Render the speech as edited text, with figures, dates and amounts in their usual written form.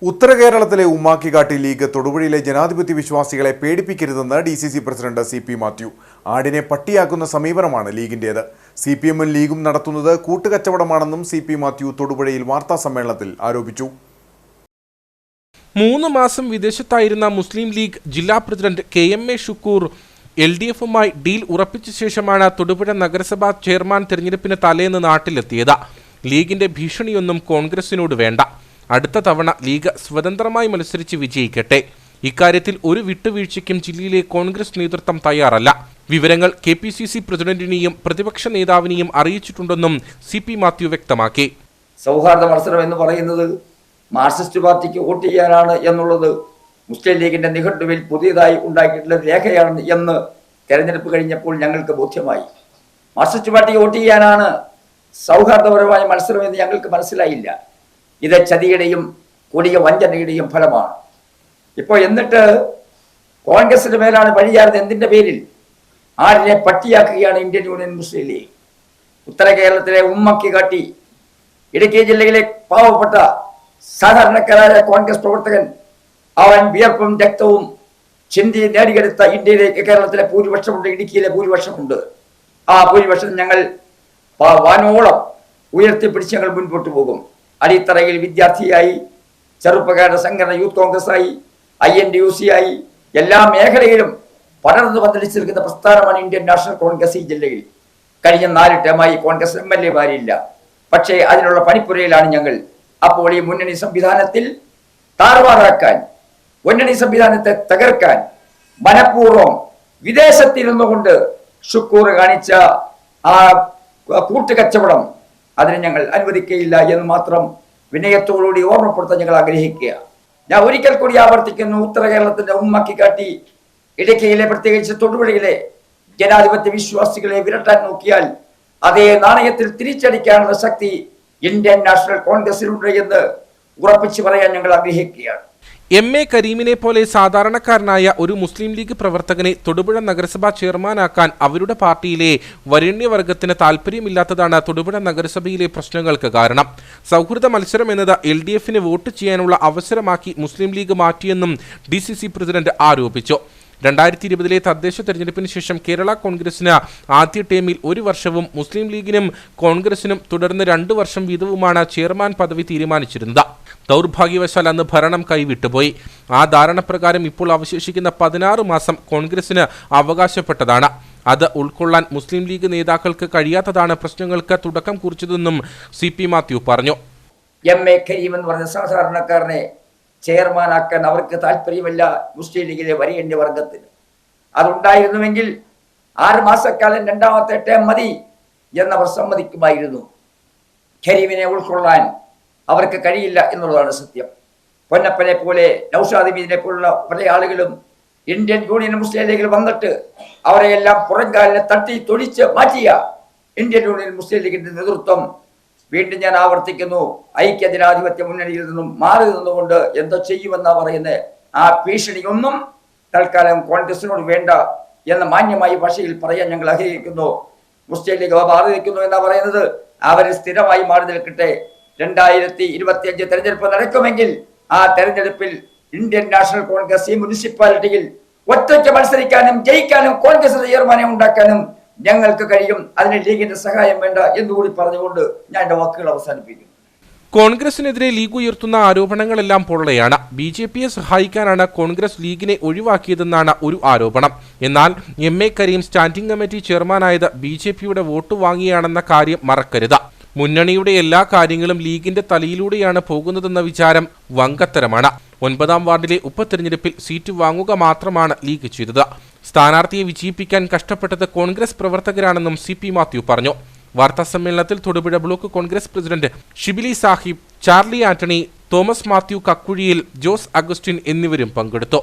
ഉത്തര കേരളത്തിലെ ഉമ്മാക്കിക്കാട്ടി ലീഗ് തൊടുപുഴയിലെ ജനാധിപത്യ വിശ്വാസികളെ പേടിപ്പിക്കരുതെന്ന് DCC പ്രസിഡന്റ് CP മാത്യു. ആടിനെ പട്ടിയാക്കുന്ന സമീപനമാണ് ലീഗിന്റേത്. CPM-ഉം ലീഗും നടത്തുന്നത് കൂട്ടുകച്ചവടമാണെന്നും CP മാത്യു തൊടുപുഴയിൽ വാർത്താസമ്മേളനത്തിൽ ആരോപിച്ചു. 3 മാസം വിദേശത്തായിരുന്ന മുസ്ലിം ലീഗ് ജില്ലാ പ്രസിഡന്റ് KMA ഷുക്കൂർ LDF-ഉമായി ഡീൽ ഉറപ്പിച്ച ശേഷമാണ് തൊടുപുഴ നഗരസഭാ ചെയർമാൻ തെരഞ്ഞെടുപ്പിന് തലേന്ന് നാട്ടിലെത്തിയത്. ലീഗിന്റെ ഭീഷണിയൊന്നും കോൺഗ്രസിനോട് വേണ്ട. അടുത്ത തവണ ലീഗ് സ്വതന്ത്രമായി മത്സരിച്ച് വിജയിക്കട്ടെ. ഇക്കാര്യത്തിൽ ഒരു വിട്ടുവീഴ്ചയ്ക്കും ജില്ലയിലെ കോൺഗ്രസ് നേതൃത്വം തയ്യാറല്ല. വിവരങ്ങൾ KPCC പ്രസിഡന്റിനെയും പ്രതിപക്ഷ നേതാവിനെയും അറിയിച്ചിട്ടുണ്ടെന്നും CP മാത്യു വ്യക്തമാക്കി. സൗഹാർദ്ദ മത്സരം എന്ന് പറയുന്നത് മാർക്സിസ്റ്റ് പാർട്ടിക്ക് വോട്ട് ചെയ്യാനാണ് എന്നുള്ളത് മുസ്ലിം ലീഗിന്റെ നിഘണ്ടുവിൽ പുതിയതായി ഉണ്ടാക്കിയിട്ടുള്ള രേഖയാണ് എന്ന് തെരഞ്ഞെടുപ്പ് കഴിഞ്ഞപ്പോൾ ഞങ്ങൾക്ക് ബോധ്യമായി. മാർക്സിസ്റ്റ് പാർട്ടിക്ക് വോട്ട് ചെയ്യാനാണ് സൗഹാർദ്ദപരമായ മത്സരം എന്ന് ഞങ്ങൾക്ക് മനസ്സിലായില്ല. ഇത് ചതിയുടെയും കൊടിയ വഞ്ചനയുടെയും ഫലമാണ്. ഇപ്പോൾ എന്നിട്ട് കോൺഗ്രസിന്റെ മേലാണ് വഴിയാറുന്നത്. എന്തിന്റെ പേരിൽ? ആടിനെ പട്ടിയാക്കുകയാണ് ഇന്ത്യൻ യൂണിയൻ മുസ്ലിം ലീഗ്. ഉത്തര കേരളത്തിലെ ഉമ്മക്കിക്കാട്ടി ഇടുക്കി ജില്ലയിലെ പാവപ്പെട്ട സാധാരണക്കാരായ കോൺഗ്രസ് പ്രവർത്തകൻ അവൻ വിയർപ്പും രക്തവും ചിന്തി നേടിയെടുത്ത ഇന്ത്യയിലെ കേരളത്തിലെ ഭൂരിപക്ഷമുണ്ട്, ഇടുക്കിയിലെ ഭൂരിപക്ഷമുണ്ട്. ആ ഭൂരിപക്ഷം ഞങ്ങൾ വാനോളം ഉയർത്തിപ്പിടിച്ച് ഞങ്ങൾ മുൻപോട്ട് പോകും. അടിത്തറയിൽ വിദ്യാർത്ഥിയായി, ചെറുപ്പക്കാരുടെ സംഘടന യൂത്ത് കോൺഗ്രസ്സായി, INTUC ആയി, എല്ലാ മേഖലയിലും പടർന്നു പന്തലിച്ചു നിൽക്കുന്ന പ്രസ്ഥാനമാണ് ഇന്ത്യൻ നാഷണൽ കോൺഗ്രസ്. ഈ ജില്ലയിൽ കഴിഞ്ഞ 4 ടേമായി കോൺഗ്രസ് MLA-മാരില്ല. പക്ഷേ അതിനുള്ള പണിപ്പുരയിലാണ് ഞങ്ങൾ. അപ്പോൾ ഈ മുന്നണി സംവിധാനത്തിൽ താറുമാറാക്കാൻ, മുന്നണി സംവിധാനത്തെ തകർക്കാൻ മനഃപൂർവ്വം വിദേശത്തിരുന്നുകൊണ്ട് ഷുക്കൂർ കാണിച്ച ആ കൂട്ടുകച്ചവടം അതിന് ഞങ്ങൾ അനുവദിക്കുകയില്ല എന്ന് മാത്രം വിനയത്തോടുകൂടി ഓർമ്മപ്പെടുത്താൻ ഞങ്ങൾ ആഗ്രഹിക്കുക. ഞാൻ ഒരിക്കൽ കൂടി ആവർത്തിക്കുന്നു, ഉത്തര കേരളത്തിന്റെ ഉമ്മക്കിക്കാട്ടി ഇടുക്കിയിലെ പ്രത്യേകിച്ച് തൊടുപുഴയിലെ ജനാധിപത്യ വിശ്വാസികളെ വിരട്ടാൻ നോക്കിയാൽ അതേ നാണയത്തിൽ തിരിച്ചടിക്കാനുള്ള ശക്തി ഇന്ത്യൻ നാഷണൽ കോൺഗ്രസിനുണ്ട് എന്ന് ഉറപ്പിച്ചു പറയാൻ ഞങ്ങൾ ആഗ്രഹിക്കുകയാണ്. MA കരീമിനെ പോലെ സാധാരണക്കാരനായ ഒരു മുസ്ലിം ലീഗ് പ്രവർത്തകനെ തൊടുപുഴ നഗരസഭാ ചെയർമാനാക്കാൻ അവരുടെ പാർട്ടിയിലെ വരേണ്യവർഗത്തിന് താല്പര്യമില്ലാത്തതാണ് തൊടുപുഴ നഗരസഭയിലെ പ്രശ്നങ്ങൾക്ക് കാരണം. സൗഹൃദ മത്സരം എന്നത് LDF-ന് വോട്ട് ചെയ്യാനുള്ള അവസരമാക്കി മുസ്ലിം ലീഗ് മാറ്റിയെന്നും DCC പ്രസിഡന്റ് ആരോപിച്ചു. 2020 തദ്ദേശ തെരഞ്ഞെടുപ്പിന് ശേഷം കേരള കോൺഗ്രസിന് ആദ്യ ടേമിൽ 1 വർഷവും മുസ്ലിം ലീഗിനും കോൺഗ്രസിനും തുടർന്ന് 2 വർഷം വീതവുമാണ് ചെയർമാൻ പദവി തീരുമാനിച്ചിരുന്നത്. ദൗർഭാഗ്യവശാൽ അന്ന് ഭരണം കൈവിട്ടുപോയി. ആ ധാരണപ്രകാരം ഇപ്പോൾ അവശേഷിക്കുന്ന 16 മാസം കോൺഗ്രസിന് അവകാശപ്പെട്ടതാണ്. അത് ഉൾക്കൊള്ളാൻ മുസ്ലിം ലീഗ് നേതാക്കൾക്ക് കഴിയാത്തതാണ് പ്രശ്നങ്ങൾക്ക് തുടക്കം കുറിച്ചതെന്നും CP മാത്യു പറഞ്ഞു. MA കരീം എന്ന് പറഞ്ഞ സാധാരണക്കാരനെ ചെയർമാനാക്കാൻ അവർക്ക് താല്പര്യമില്ല. മുസ്ലിം ലീഗിലെ വരേണ്യ വർഗത്തിന് അതുണ്ടായിരുന്നുവെങ്കിൽ 6 മാസക്കാലം 2ാമത്തെ ടേം മതി എന്നവർ സമ്മതിക്കുമായിരുന്നു. കരീമിനെ ഉൾക്കൊള്ളാൻ അവർക്ക് കഴിയില്ല എന്നുള്ളതാണ് സത്യം. പൊന്നപ്പനെ പോലെ, നൗഷാദ് മീദിനെ പോലുള്ള പല ആളുകളും ഇന്ത്യൻ യൂണിയൻ മുസ്ലിം ലീഗിൽ വന്നിട്ട് അവരെയെല്ലാം പുറംകാലിനെ തട്ടി തൊടിച്ച് മാറ്റിയ ഇന്ത്യൻ യൂണിയൻ മുസ്ലിം ലീഗിന്റെ നേതൃത്വം വീണ്ടും ഞാൻ ആവർത്തിക്കുന്നു, ഐക്യ ജനാധിപത്യ മുന്നണിയിൽ നിന്നും മാറി നിന്നുകൊണ്ട് എന്തോ ചെയ്യുമെന്നാ പറയുന്നത്. ആ ഭീഷണിയൊന്നും തൽക്കാലം കോൺഗ്രസിനോട് വേണ്ട എന്ന മാന്യമായ ഭാഷയിൽ പറയാൻ ഞങ്ങൾ ആഗ്രഹിക്കുന്നു. മുസ്ലിം ലീഗ് മാറി നിൽക്കുന്നു എന്നാ പറയുന്നത്, അവർ സ്ഥിരമായി മാറി നിൽക്കട്ടെ. 2025 തെരഞ്ഞെടുപ്പ് നടക്കുമെങ്കിൽ ആ തെരഞ്ഞെടുപ്പിൽ ഇന്ത്യൻ നാഷണൽ കോൺഗ്രസ് ഈ മുനിസിപ്പാലിറ്റിയിൽ ഒറ്റയ്ക്ക് മത്സരിക്കാനും ജയിക്കാനും കോൺഗ്രസ് ചെയർമാനെ ഉണ്ടാക്കാനും ഞങ്ങൾക്ക് കഴിയും. അതിന് ലീഗിന്റെ സഹായം വേണ്ട എന്നുകൂടി പറഞ്ഞുകൊണ്ട് ഞാൻ എന്റെ വാക്കുകൾ അവസാനിപ്പിക്കുന്നു. കോൺഗ്രസിനെതിരെ ലീഗ് ഉയർത്തുന്ന ആരോപണങ്ങളെല്ലാം പൊള്ളയാണ്. BJP-യെ സഹായിക്കാനാണ് കോൺഗ്രസ് ലീഗിനെ ഒഴിവാക്കിയതെന്നാണ് ഒരു ആരോപണം. എന്നാൽ MA കരീം സ്റ്റാൻഡിംഗ് കമ്മിറ്റി ചെയർമാനായത് BJP-യുടെ വോട്ട് വാങ്ങിയാണെന്ന കാര്യം മറക്കരുത്. മുന്നണിയുടെ എല്ലാ കാര്യങ്ങളും ലീഗിന്റെ തലയിലൂടെയാണ് പോകുന്നതെന്ന വിചാരം വങ്കത്തരമാണ്. 9ാം വാർഡിലെ ഉപതെരഞ്ഞെടുപ്പിൽ സീറ്റ് വാങ്ങുക മാത്രമാണ് ലീഗ് ചെയ്തത്. സ്ഥാനാർത്ഥിയെ വിജയിപ്പിക്കാൻ കഷ്ടപ്പെട്ടത് കോൺഗ്രസ് പ്രവർത്തകരാണെന്നും CP മാത്യു പറഞ്ഞു. വാർത്താസമ്മേളനത്തിൽ തൊടുപുഴ ബ്ലോക്ക് കോൺഗ്രസ് പ്രസിഡന്റ് ഷിബിലി സാഹിബ്, ചാർലി ആന്റണി, തോമസ് മാത്യു കക്കുഴിയിൽ, ജോസ് അഗസ്റ്റിൻ എന്നിവരും പങ്കെടുത്തു.